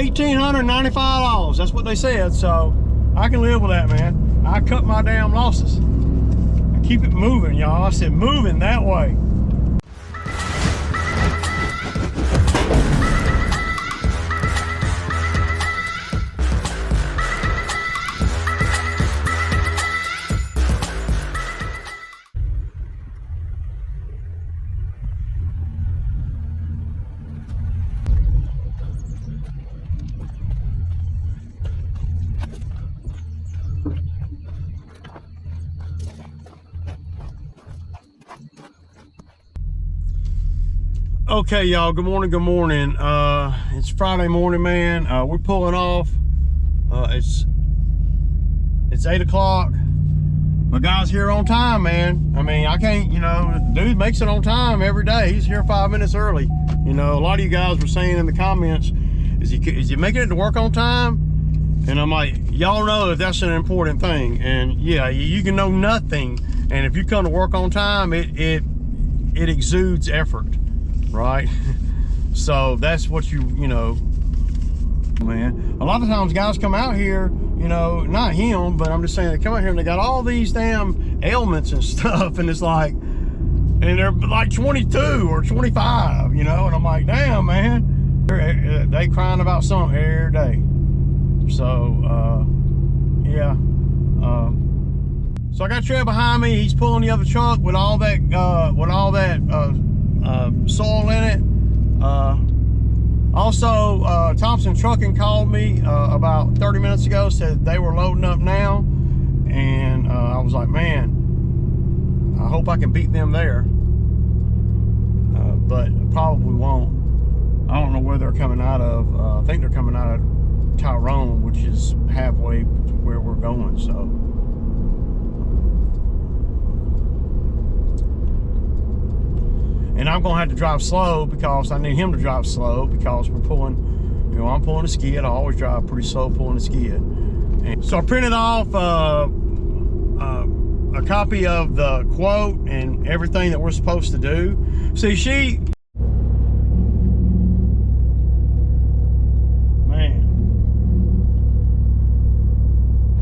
$1,895. That's what they said, so I can live with that, man. I cut my damn losses. I keep it moving, y'all. I said moving that way. Okay, y'all, good morning, good morning. It's Friday morning, man. We're pulling off. It's 8 o'clock. My guy's here on time, man. I mean, I can't, the dude makes it on time every day. He's here 5 minutes early. A lot of you guys were saying in the comments, is he making it to work on time? And I'm like, y'all know that that's an important thing. And yeah, you can know nothing. And if you come to work on time, it exudes effort. Right? So that's what man. A lot of times guys come out here, not him, but I'm just saying they come out here and they got all these damn ailments and stuff, and it's like, and they're like 22 or 25, and I'm like, damn, man. They crying about something every day. So, yeah. So I got Trev behind me. He's pulling the other truck with all that, soil in it. Also, Thompson Trucking called me about 30 minutes ago, said they were loading up now, and I was like, man, I hope I can beat them there, but probably won't. I don't know where they're coming out of. I think they're coming out of Tyrone, which is halfway to where we're going, so. And I'm gonna have to drive slow because I need him to drive slow because we're pulling, I'm pulling a skid. I always drive pretty slow pulling a skid. And so I printed off a copy of the quote and everything that we're supposed to do. See, man,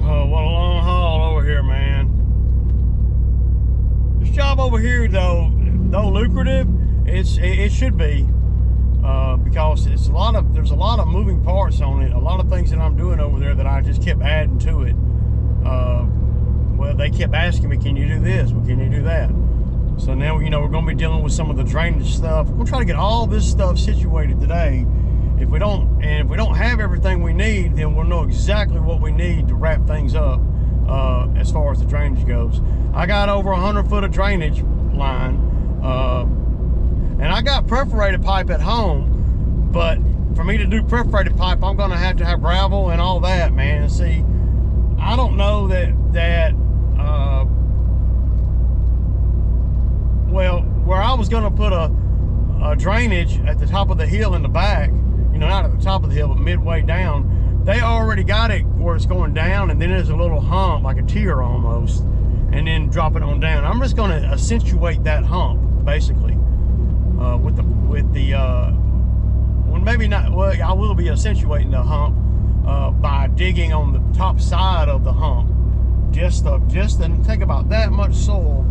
oh, what a long haul over here, man. This job over here, though lucrative, it should be, because there's a lot of moving parts on it. A lot of things that I'm doing over there that I just kept adding to it. Well, they kept asking me, can you do this? Well, can you do that? So now, we're going to be dealing with some of the drainage stuff. We're going to try to get all this stuff situated today. If we don't have everything we need, then we'll know exactly what we need to wrap things up as far as the drainage goes. I got over 100 foot of drainage line. And I got perforated pipe at home, but for me to do perforated pipe, I'm gonna have to have gravel and all that, man. And see, I don't know well, where I was gonna put a drainage at the top of the hill in the back, not at the top of the hill, but midway down, they already got it where it's going down, and then there's a little hump, like a tier almost, and then drop it on down. I'm just gonna accentuate that hump, basically, well, maybe not. Well, I will be accentuating the hump by digging on the top side of the hump, just to take about that much soil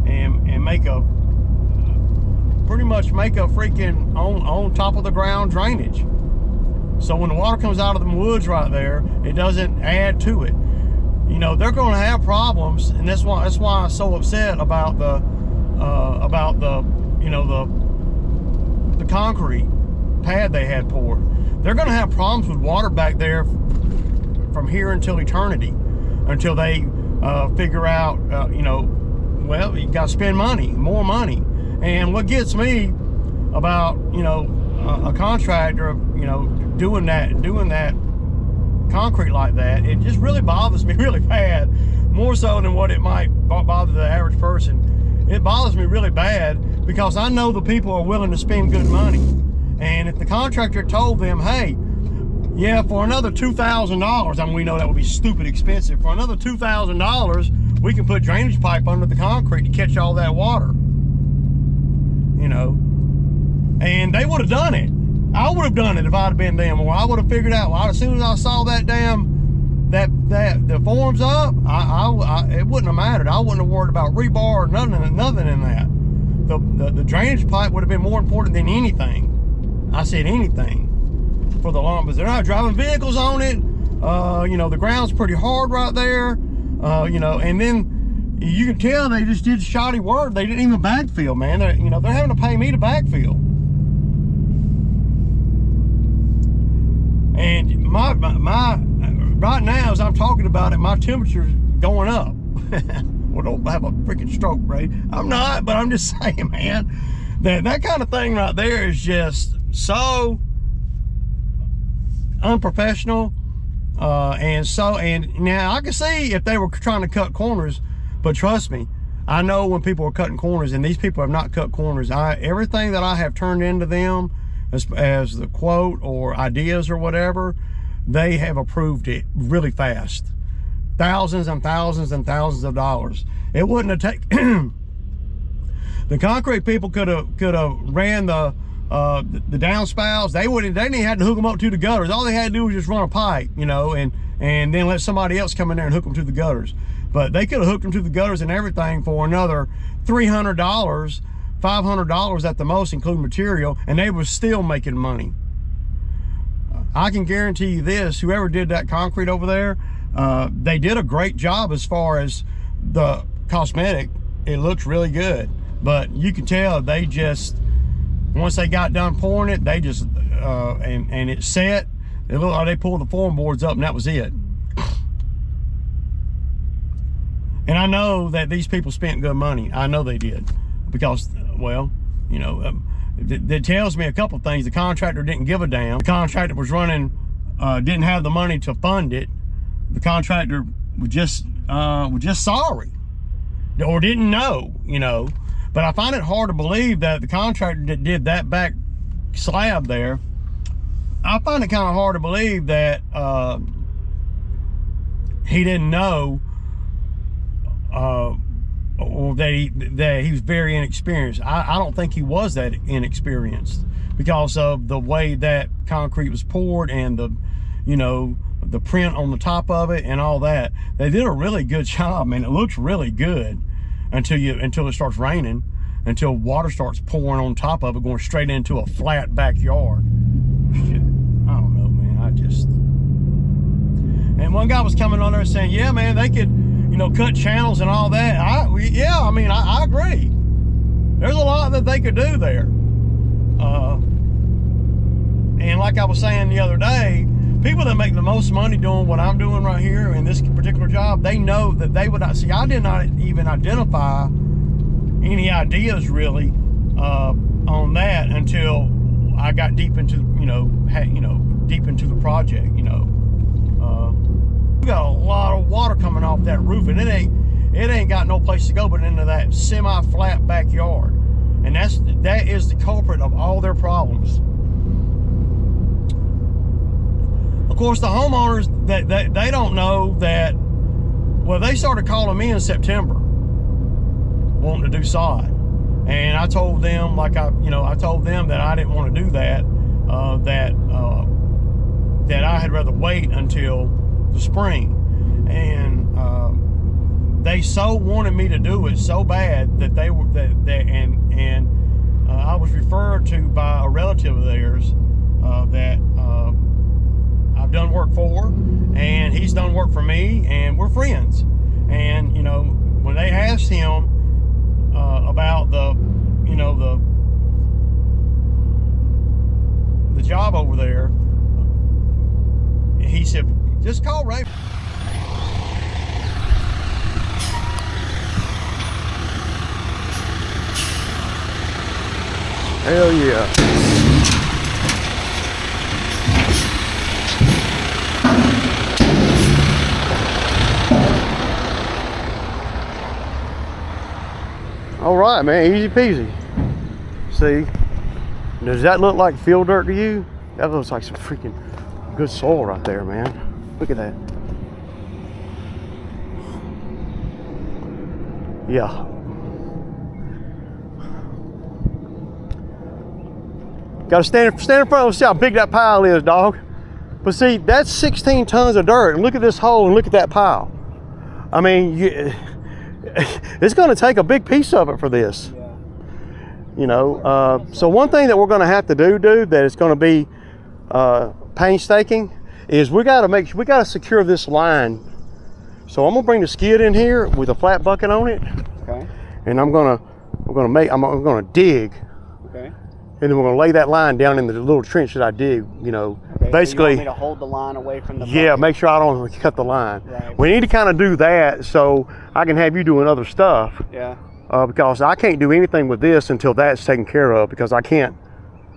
and pretty much make a freaking on top of the ground drainage. So when the water comes out of the woods right there, it doesn't add to it. They're going to have problems, and that's why I'm so upset about the concrete pad they had poured. They're going to have problems with water back there from here until eternity, until they figure out, well, you got to spend more money. And what gets me about, a contractor, doing that concrete like that, it just really bothers me really bad, more so than what it might bother the average person. It bothers me really bad because I know the people are willing to spend good money. And if the contractor told them, hey, yeah, for another $2,000, I mean, we know that would be stupid expensive. For another $2,000, we can put drainage pipe under the concrete to catch all that water. And they would have done it. I would have done it if I'd have been them, or I would have figured out. Well, as soon as I saw that damn the forms up, it wouldn't have mattered. I wouldn't have worried about rebar or nothing in that. The drainage pipe would have been more important than anything. I said anything for the lawn, but they're not driving vehicles on it. You know, the ground's pretty hard right there. You know, and then you can tell they just did shoddy work. They didn't even backfill, man. You know, they're having to pay me to backfill. And right now, as I'm talking about it, my temperature's going up. Well, don't have a freaking stroke, right? I'm not, but I'm just saying, man, that kind of thing right there is just so unprofessional. And now I can see if they were trying to cut corners, but trust me, I know when people are cutting corners, and these people have not cut corners. Everything that I have turned into them as the quote or ideas or whatever, they have approved it really fast. Thousands and thousands and thousands of dollars. It wouldn't have taken the concrete people could have ran the downspouts. They didn't have to hook them up to the gutters. All they had to do was just run a pipe, you know, and then let somebody else come in there and hook them to the gutters. But they could have hooked them to the gutters and everything for another $300, $500 at the most, including material, and they were still making money. I can guarantee you this, whoever did that concrete over there, they did a great job as far as the cosmetic. It looks really good, but you can tell they just, once they got done pouring it, they just, and it set, it looked like they pulled the form boards up and that was it. And I know that these people spent good money. I know they did, because, well, you know, that tells me a couple things. The contractor didn't give a damn. The contractor was running, didn't have the money to fund it. The contractor was just sorry, or didn't know, you know. But I find it hard to believe that the contractor that did that back slab there, I find it kind of hard to believe that he didn't know, or that he was very inexperienced. I don't think he was that inexperienced, because of the way that concrete was poured and the, you know, the print on the top of it and all that. They did a really good job, man. It looks really good until it starts raining, until water starts pouring on top of it, going straight into a flat backyard. Shit, I don't know, man. And one guy was coming on there saying, yeah, man, they could, you know, cut channels and all that. Yeah, I mean, I agree. There's a lot that they could do there. And like I was saying the other day, people that make the most money doing what I'm doing right here in this particular job, they know that they would not see. I did not even identify any ideas really on that until I got deep into, deep into the project. We got a lot of water coming off that roof, and it ain't got no place to go but into that semi-flat backyard, and that is the culprit of all their problems. Of course, the homeowners, they don't know that. Well, they started calling me in September wanting to do sod, and I told them, I told them that I didn't want to do that, that I had rather wait until the spring. And they so wanted me to do it so bad that I was referred to by a relative of theirs that I've done work for, and he's done work for me, and we're friends. And when they asked him about the job over there, he said, just call Ray. Hell yeah. All right, man, easy peasy. See, does that look like field dirt to you? That looks like some freaking good soil right there, man. Look at that. Yeah. Got to stand in front and see how big that pile is, dog. But see, that's 16 tons of dirt. And look at this hole and look at that pile. I mean, it's going to take a big piece of it for this. Yeah. You know, so one thing that we're going to have to do, dude, that is going to be painstaking, is we got to secure this line. So I'm going to bring the skid in here with a flat bucket on it, Okay. and I'm going to dig, Okay. and then we're going to lay that line down in the little trench that I dig. You know, Okay, basically. So you want me to hold the line away from the Yeah, bucket? make sure I don't cut the line. Right. We need to kind of do that so I can have you doing other stuff. Yeah. Because I can't do anything with this until that's taken care of, because I can't,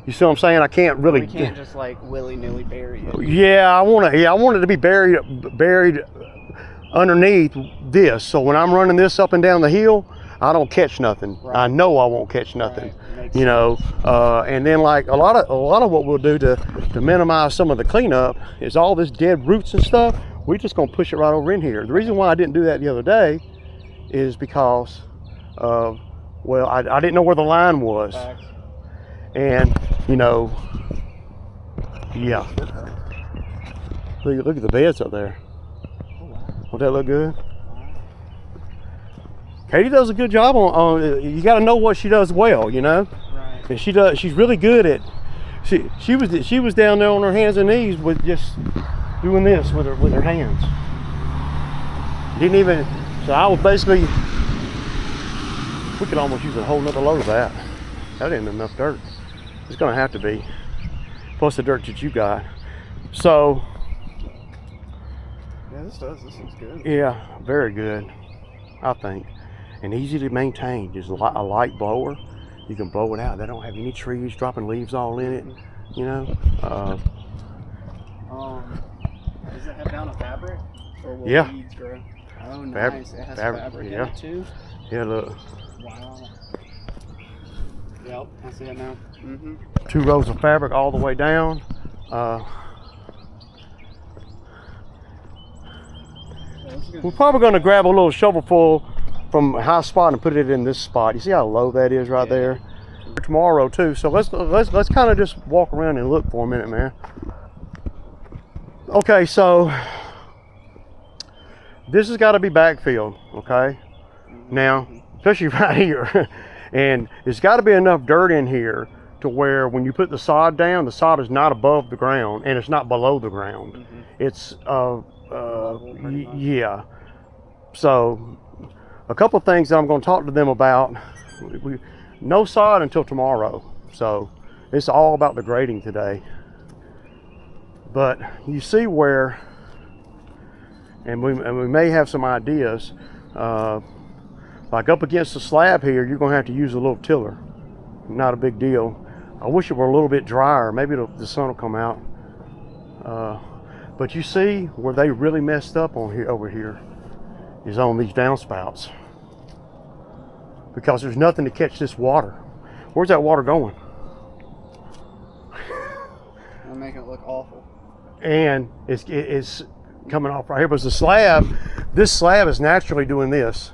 you see what I'm saying? I can't really. We can't just like willy-nilly bury it. Yeah, I want it to be buried underneath this. So when I'm running this up and down the hill, I don't catch nothing. Right. I know I won't catch nothing. Right. Makes You know, and then like a lot of what we'll do to minimize some of the cleanup is all this dead roots and stuff. We're just gonna push it right over in here. The reason why I didn't do that the other day is because well, I didn't know where the line was, Facts. and you know, yeah. Look at the beds up there. Don't that look good? Katie does a good job on you got to know what she does well, you know. Right. And she's really good at. She was down there on her hands and knees with just doing this with her hands. Didn't even. So I was basically. We could almost use a whole nother load of that. That ain't enough dirt. It's gonna have to be. Plus the dirt that you got. So. Yeah, this looks good. Yeah, very good, I think. And easy to maintain. Just a light blower. You can blow it out. They don't have any trees dropping leaves all in it. You know. Does it have down a fabric? Or will Yeah. weeds grow? Oh, Fab- nice. It has fabric, fabric yeah. in it too. Yeah, look. Wow. Yep, I see it now. Mm-hmm. 2 rows of fabric all the way down. We're probably going to grab a little shovelful from a high spot and put it in this spot. You see how low that is right there? Tomorrow too. So let's kind of just walk around and look for a minute, man. Okay, so this has got to be backfilled, okay? Now, especially right here. And there's got to be enough dirt in here to where when you put the sod down, the sod is not above the ground and it's not below the ground. Mm-hmm. It's yeah. So a couple of things that I'm going to talk to them about. No sod until tomorrow. So it's all about the grading today. But you see where, and we may have some ideas. Like up against the slab here, you're going to have to use a little tiller. Not a big deal. I wish it were a little bit drier. Maybe the sun will come out. But you see where they really messed up on here, over here, is on these downspouts. Because there's nothing to catch this water. Where's that water going? It'll make it look awful. And it's coming off right here. But the slab, this slab is naturally doing this.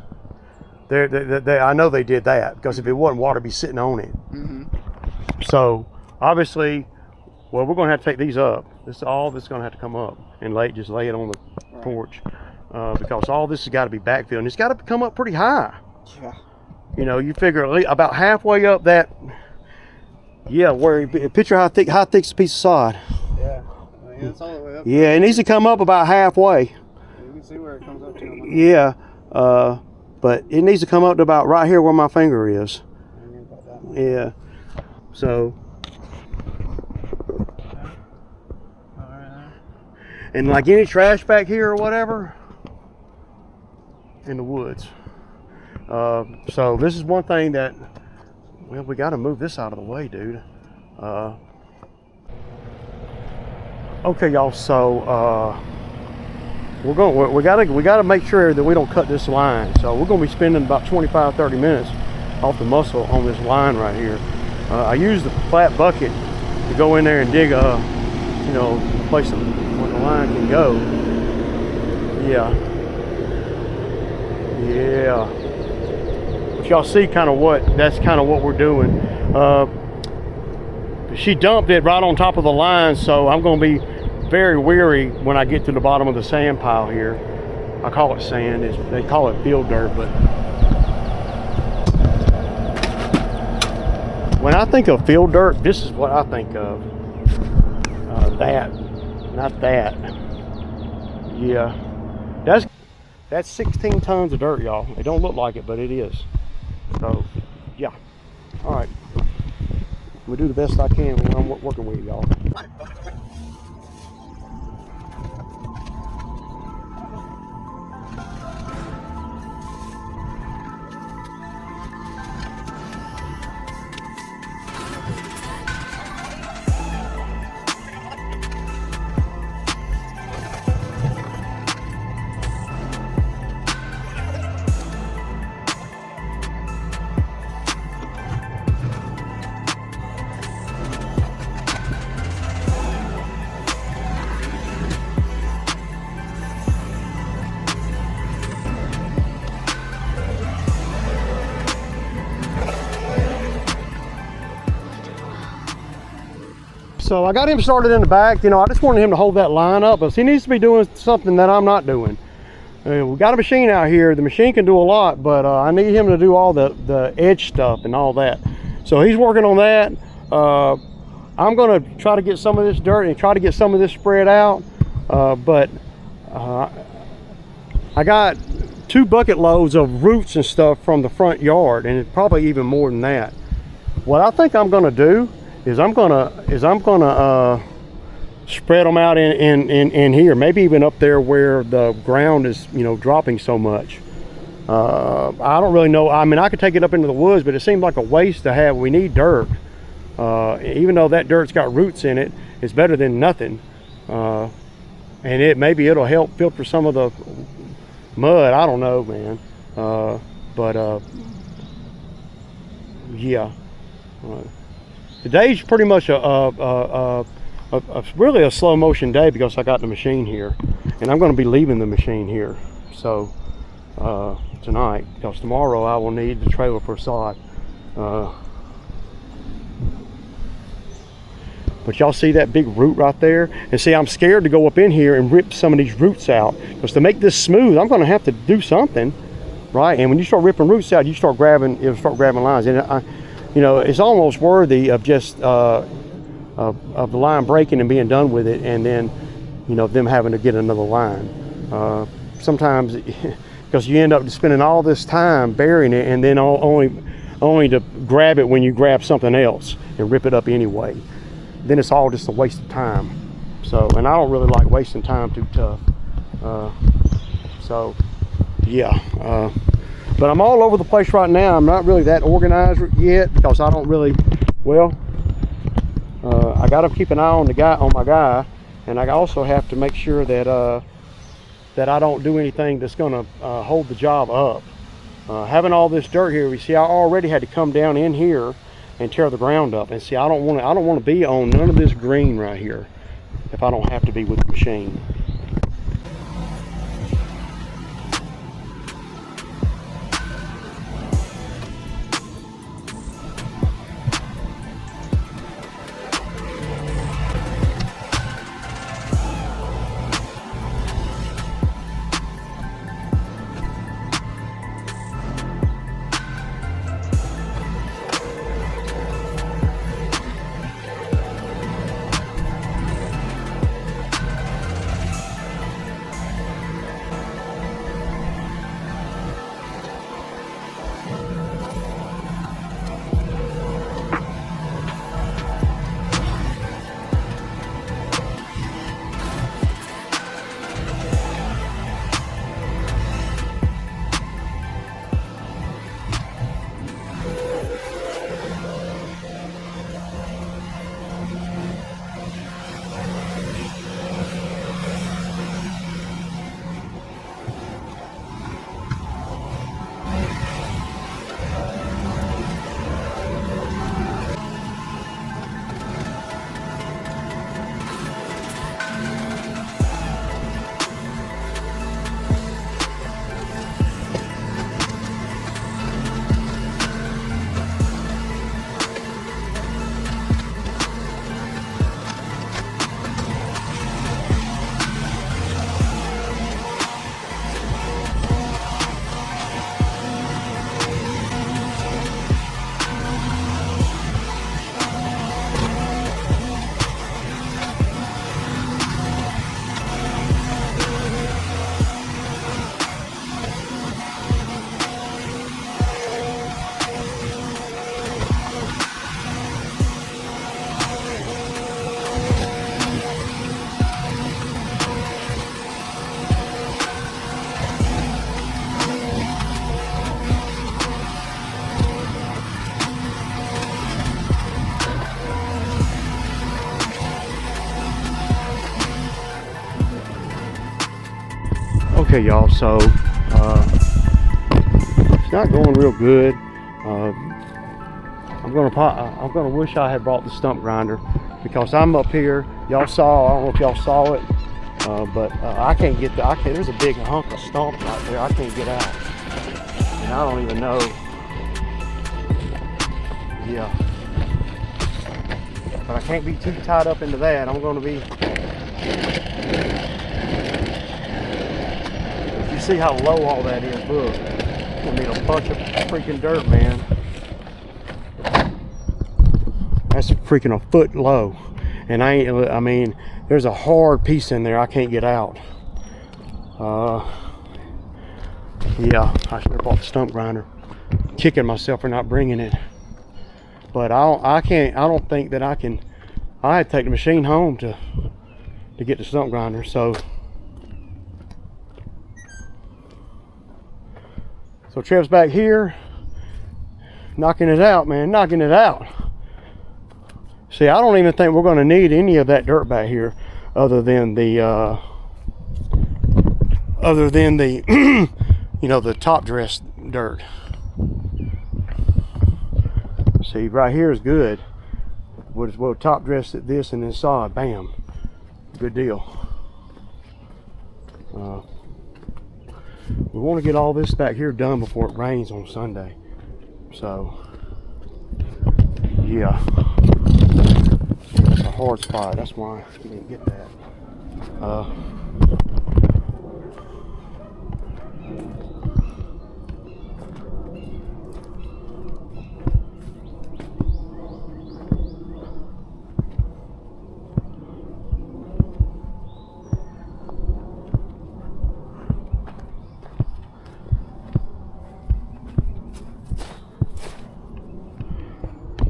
I know they did that, because if it wasn't, water would be sitting on it. Mm-hmm. So obviously, well, we're going to have to take these up. This all this is going to have to come up and just lay it on the porch, because all this has got to be backfilled, and it's got to come up pretty high. Yeah. You know, you figure about halfway up that. Yeah, where picture how thick's a piece of sod. Yeah. It's all the way up. Yeah, it needs to come up about halfway. You can see where it comes up to. Yeah, but it needs to come up to about right here where my finger is. I knew about that. Yeah. So. And like any trash back here or whatever, in the woods. So this is one thing that, well, we got to move this out of the way, dude. Okay, y'all. So we gotta make sure that we don't cut this line. So we're gonna be spending about 25-30 minutes off the muscle on this line right here. I use the flat bucket to go in there and dig a place where the line can go. Yeah. But y'all see that's kind of what we're doing. she dumped it right on top of the line, so I'm going to be very weary when I get to the bottom of the sand pile here. I call it sand. They call it field dirt, but when I think of field dirt, this is what I think of. That, not that. Yeah, that's 16 tons of dirt, y'all. It don't look like it, but it is. So, yeah. All right. I'm gonna do the best I can when I'm working with y'all. So I got him started in the back. You know, I just wanted him to hold that line up, but he needs to be doing something that I'm not doing. We got a machine out here. The machine can do a lot, but I need him to do all the edge stuff and all that. So he's working on that. I'm gonna try to get some of this dirt and try to get some of this spread out. But I got 2 bucket loads of roots and stuff from the front yard, and it's probably even more than that. What I think I'm gonna do is I'm gonna spread them out in here, maybe even up there where the ground is, you know, dropping so much. I don't really know. I mean, I could take it up into the woods, but it seems like a waste to have. We need dirt. Even though that dirt's got roots in it, it's better than nothing. And maybe it'll help filter some of the mud. I don't know, man. Yeah. Today's pretty much really a slow motion day because I got the machine here, and I'm going to be leaving the machine here. So tonight, because tomorrow I will need the trailer for sod. But y'all see that big root right there? And see, I'm scared to go up in here and rip some of these roots out, because to make this smooth, I'm going to have to do something, right? And when you start ripping roots out, you start grabbing, it'll start grabbing lines. And you know, it's almost worthy of just of the line breaking and being done with it, and then, you know, them having to get another line. Sometimes, because you end up spending all this time burying it, and then only to grab it when you grab something else and rip it up anyway. Then it's all just a waste of time. So, and I don't really like wasting time too tough. So, yeah. But I'm all over the place right now. I'm not really that organized yet because I don't really, well, I got to keep an eye on my guy, and I also have to make sure that that I don't do anything that's going to hold the job up. Having all this dirt here, we see I already had to come down in here and tear the ground up. And see, I don't want to be on none of this green right here if I don't have to be with the machine. Okay, y'all, so it's not going real good. I'm gonna wish I had brought the stump grinder, because I'm up here. Y'all saw, I don't know if y'all saw it, but I can't get there's a big hunk of stump right there. I can't get out, and I don't even know. Yeah, but I can't be too tied up into that. I'm gonna be. You see how low all that is? Look, I need a bunch of freaking dirt, man. That's freaking a foot low, and I mean, there's a hard piece in there I can't get out. Yeah, I should have bought the stump grinder. Kicking myself for not bringing it, but I don't think that I can. I had to take the machine home to get the stump grinder. So Trev's back here knocking it out, man, knocking it out. See, I don't even think we're going to need any of that dirt back here, other than the you know, the top dress dirt. See, right here is good. We'll top dress it, this, and then sod. Bam, good deal. We want to get all this back here done before it rains on Sunday. So yeah, it's a hard spot. That's why I didn't get that.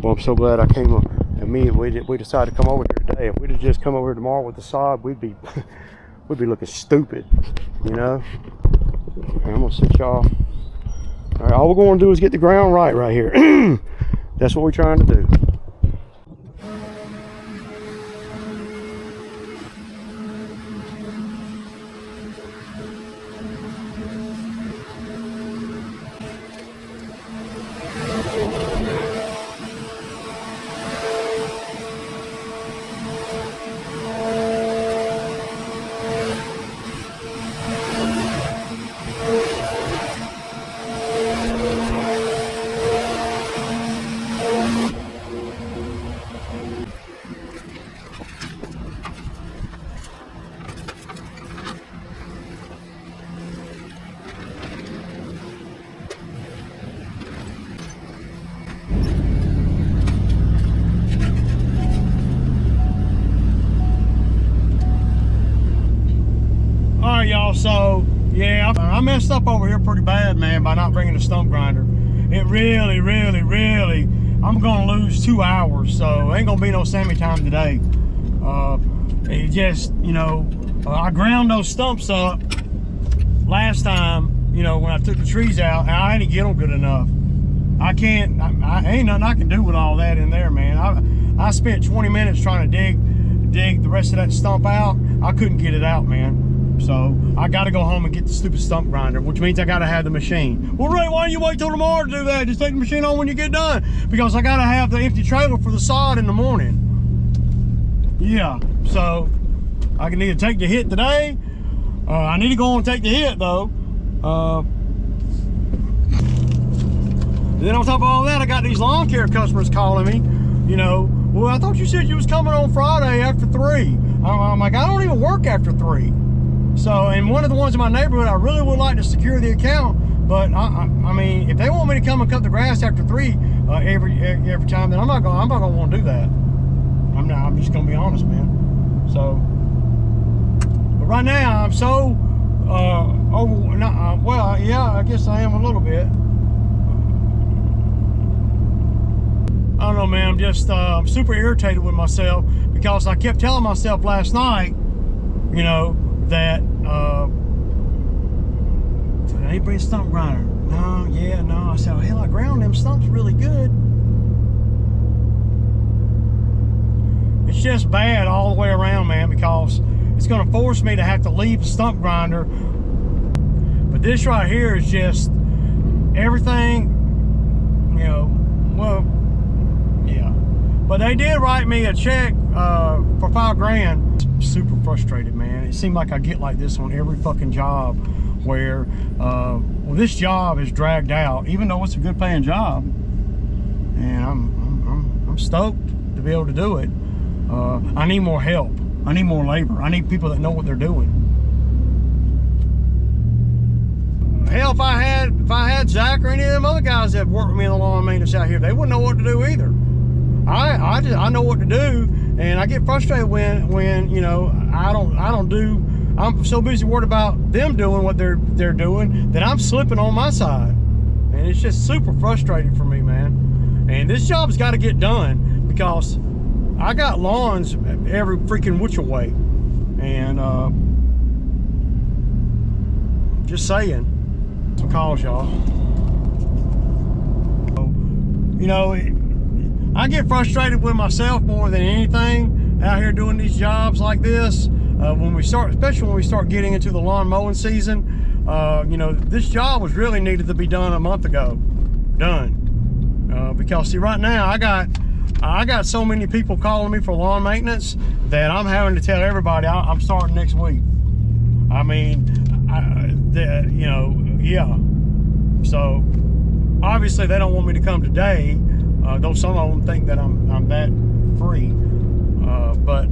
Well, I'm so glad I came up. We decided to come over here today. If we'd have just come over here tomorrow with the sod, we'd be looking stupid, you know. And I'm gonna sit y'all. All right, all we're gonna do is get the ground right here. That's what we're trying to do. Y'all, so yeah, I messed up over here pretty bad, man, by not bringing the stump grinder. It really, I'm gonna lose 2 hours, so ain't gonna be no Sammy time today. It just, you know, I ground those stumps up last time, you know, when I took the trees out, and I didn't get them good enough. I ain't nothing I can do with all that in there, man. I spent 20 minutes trying to dig the rest of that stump out. I couldn't get it out, man. So I got to go home and get the stupid stump grinder, which means I got to have the machine. Well, Ray, why don't you wait till tomorrow to do that? Just take the machine on when you get done. Because I got to have the empty trailer for the sod in the morning. Yeah, so I can either take the hit today. I need to go and take the hit, though. Then on top of all that, I got these lawn care customers calling me. You know, well, I thought you said you was coming on Friday after 3. I'm like, I don't even work after 3. So, and one of the ones in my neighborhood, I really would like to secure the account, but I mean, if they want me to come and cut the grass after 3 every time, then I'm not gonna want to do that. I'm just gonna be honest, man. So, but right now I'm so well, yeah, I guess I am a little bit. I don't know, man. I'm just I'm super irritated with myself because I kept telling myself last night, you know, that did I bring a stump grinder? No, yeah, no. I said, well, hell, I ground them stumps really good. It's just bad all the way around, man, because it's going to force me to have to leave the stump grinder this right here is just everything, you know, well, yeah. But they did write me a check for $5,000. Super frustrated, man. It seemed like I get like this on every fucking job where, well, this job is dragged out, even though it's a good paying job. And I'm stoked to be able to do it. I need more help. I need more labor. I need people that know what they're doing. Hell, if I had Zach or any of them other guys that work with me in the lawn maintenance out here, they wouldn't know what to do either. I know what to do, and I get frustrated when you know I'm so busy worried about them doing what they're doing that I'm slipping on my side, and it's just super frustrating for me, man. And this job's got to get done because I got lawns every freaking which way, and just saying. Some calls, y'all. You know, I get frustrated with myself more than anything out here doing these jobs like this. Especially when we start getting into the lawn mowing season, you know, this job was really needed to be done a month ago. Done. Because see, right now I got so many people calling me for lawn maintenance that I'm having to tell everybody I'm starting next week. I mean, you know, yeah. So obviously they don't want me to come today, though some of them think that I'm that free. But